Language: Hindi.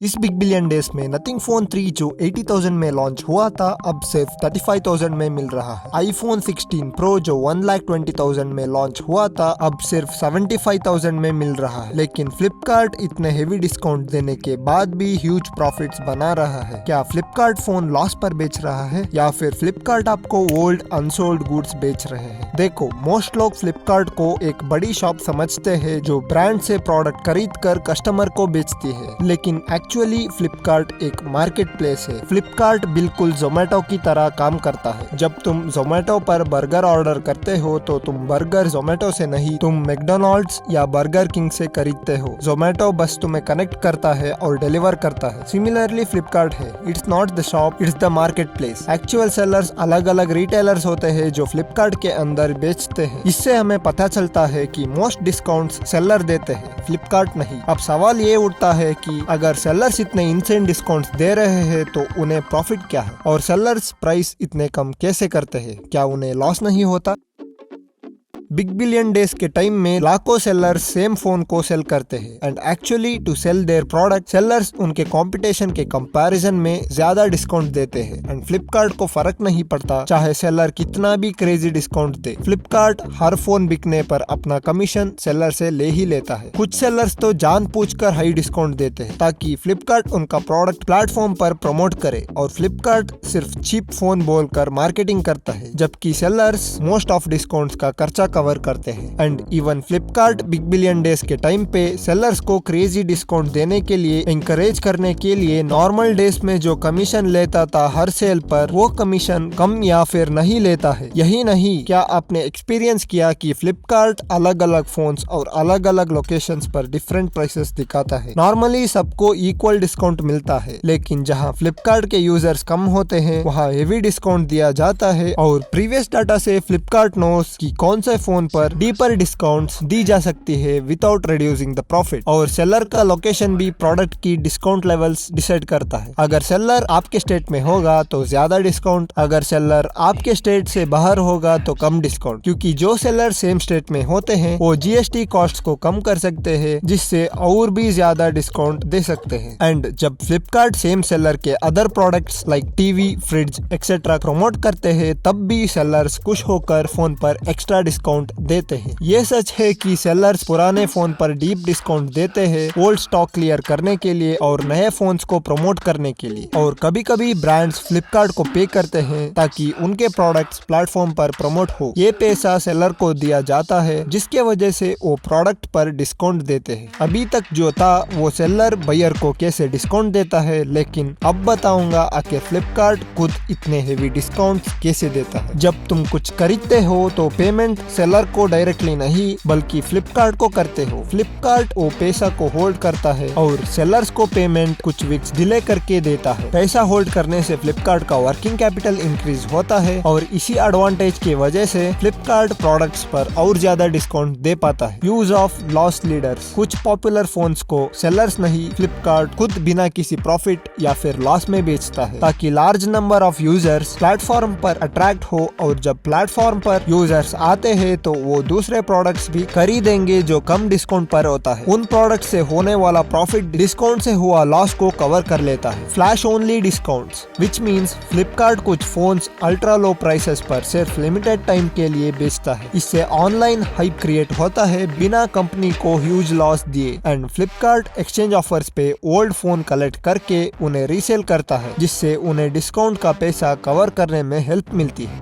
इस बिग बिलियन डेज में नथिंग फोन 3 जो 80,000 में लॉन्च हुआ था अब सिर्फ 35,000 में मिल रहा है। आईफोन 16 प्रो जो 1,20,000 में लॉन्च हुआ था अब सिर्फ 75,000 में मिल रहा है। लेकिन फ्लिपकार्ट इतने हेवी डिस्काउंट देने के बाद भी ह्यूज प्रॉफिट्स बना रहा है। क्या फ्लिपकार्ट फोन लॉस पर बेच रहा है या फिर फ्लिपकार्ट आपको ओल्ड अनसोल्ड गुड्स बेच रहे हैं? देखो, मोस्ट लोग फ्लिपकार्ट को एक बड़ी शॉप समझते हैं जो ब्रांड से प्रोडक्ट खरीद कर कस्टमर को बेचती है, लेकिन एक्चुअली फ्लिपकार्ट एक मार्केट प्लेस है। फ्लिपकार्ट बिल्कुल जोमेटो की तरह काम करता है। जब तुम जोमेटो पर बर्गर ऑर्डर करते हो तो तुम बर्गर जोमेटो से नहीं, तुम मैकडॉनल्ड्स या बर्गर किंग से खरीदते हो। जोमेटो बस तुम्हें कनेक्ट करता है और डिलीवर करता है। सिमिलरली फ्लिपकार्ट है, it's not the shop, it's the market place. Actual sellers अलग अलग रिटेलर्स होते हैं जो फ्लिपकार्ट के अंदर बेचते हैं। इससे हमें पता चलता है कि मोस्ट डिस्काउंट्स सेलर देते हैं, फ्लिपकार्ट नहीं। अब सवाल ये उठता है कि अगर सेलर्स इतने इंसेंट डिस्काउंट्स दे रहे हैं तो उन्हें प्रॉफिट क्या है, और सेलर्स प्राइस इतने कम कैसे करते हैं? क्या उन्हें लॉस नहीं होता? बिग बिलियन डेज के टाइम में लाखों सेलर्स सेम फोन को सेल करते हैं and actually to sell their product sellers उनके कंपटीशन के कंपैरिजन में ज्यादा डिस्काउंट देते हैं एंड फ्लिपकार्ट को फर्क नहीं पड़ता चाहे सेलर कितना भी क्रेजी डिस्काउंट दे। फ्लिपकार्ट हर फोन बिकने पर अपना कमीशन सेलर से ले ही लेता है। कुछ सेलर्स तो जानबूझकर हाई डिस्काउंट देते हैं ताकि फ्लिपकार्ट उनका प्रोडक्ट प्लेटफॉर्म पर प्रमोट करे, और फ्लिपकार्ट सिर्फ चीप फोन बोलकर मार्केटिंग करता है, जबकि सेलर्स मोस्ट ऑफ डिस्काउंट्स का खर्चा कवर करते हैं। And even Flipkart big billion days के टाइम पे सेलर्स को क्रेजी डिस्काउंट देने के लिए एंकरेज करने के लिए नॉर्मल डेज में जो कमीशन लेता था हर सेल पर, वो कमीशन कम या फिर नहीं लेता है। यही नहीं, क्या आपने एक्सपीरियंस किया कि फ्लिपकार्ट अलग अलग फोन्स और अलग अलग लोकेशंस पर डिफरेंट प्राइसेस दिखाता है? नॉर्मली सबको इक्वल डिस्काउंट मिलता है, लेकिन जहां फ्लिपकार्ट के यूजर्स कम होते हैं वहां हेवी डिस्काउंट दिया जाता है। और प्रीवियस डाटा से फ्लिपकार्ट नोस कि कौन से फोन पर डीपर डिस्काउंट्स दी जा सकती है विदाउट रिड्यूसिंग द प्रॉफिट। और सेलर का लोकेशन भी प्रोडक्ट की डिस्काउंट लेवल्स डिसाइड करता है। अगर सेलर आपके स्टेट में होगा तो ज्यादा डिस्काउंट, अगर सेलर आपके स्टेट से बाहर होगा तो कम डिस्काउंट, क्योंकि जो सेलर सेम स्टेट में होते हैं वो जीएसटी कॉस्ट को कम कर सकते हैं, जिससे और भी ज्यादा डिस्काउंट दे सकते हैं। एंड जब फ्लिपकार्ट सेम सेलर के other products like TV, fridge etcetera promote करते हैं तब भी सेलर्स खुश होकर फोन पर एक्स्ट्रा डिस्काउंट देते हैं। ये सच है कि सेलर्स पुराने फोन पर डीप डिस्काउंट देते हैं ओल्ड स्टॉक क्लियर करने के लिए और नए फोन्स को प्रमोट करने के लिए। और कभी कभी ब्रांड्स फ्लिपकार्ट को पे करते हैं ताकि उनके प्रोडक्ट्स प्लेटफॉर्म पर प्रमोट हो। ये पैसा सेलर को दिया जाता है, जिसके वजह से वो प्रोडक्ट पर डिस्काउंट देते हैं। अभी तक जो था वो सेलर बायर को कैसे डिस्काउंट देता है, लेकिन अब बताऊंगा आके फ्लिपकार्ट खुद इतने हेवी डिस्काउंट कैसे देता है। जब तुम कुछ खरीदते हो तो पेमेंट सेलर को डायरेक्टली नहीं बल्कि फ्लिपकार्ट को करते हो। फ्लिपकार्ट वो पैसा को होल्ड करता है और सेलर्स को पेमेंट कुछ वीक्स डिले करके देता है। पैसा होल्ड करने से फ्लिपकार्ट का वर्किंग कैपिटल इंक्रीज होता है और इसी एडवांटेज की वजह से फ्लिपकार्ट प्रोडक्ट्स पर और ज्यादा डिस्काउंट दे पाता है। यूज ऑफ लॉस लीडर्स, कुछ पॉपुलर फोन्स को सेलर्स नहीं फ्लिपकार्ट खुद बिना किसी प्रॉफिट या फिर लॉस में बेचता है ताकि large number of users platform पर अट्रैक्ट हो, और जब प्लेटफॉर्म पर यूजर्स आते हैं तो वो दूसरे प्रोडक्ट्स भी खरीदेंगे जो कम डिस्काउंट पर होता है। उन प्रोडक्ट से होने वाला प्रॉफिट डिस्काउंट से हुआ लॉस को कवर कर लेता है। Flash only discounts, which means Flipkart कुछ फोन्स अल्ट्रा लो प्राइसेस पर सिर्फ लिमिटेड टाइम के लिए बेचता है। इससे ऑनलाइन हाइप क्रिएट होता है बिना कंपनी को ह्यूज लॉस दिए। एंड फ्लिपकार्ट एक्सचेंज ऑफर्स पे ओल्ड फोन कलेक्ट करके उन्हें रीसेल करता है, जिससे उन्हें डिस्काउंट का पैसा कवर करने में हेल्प मिलती है।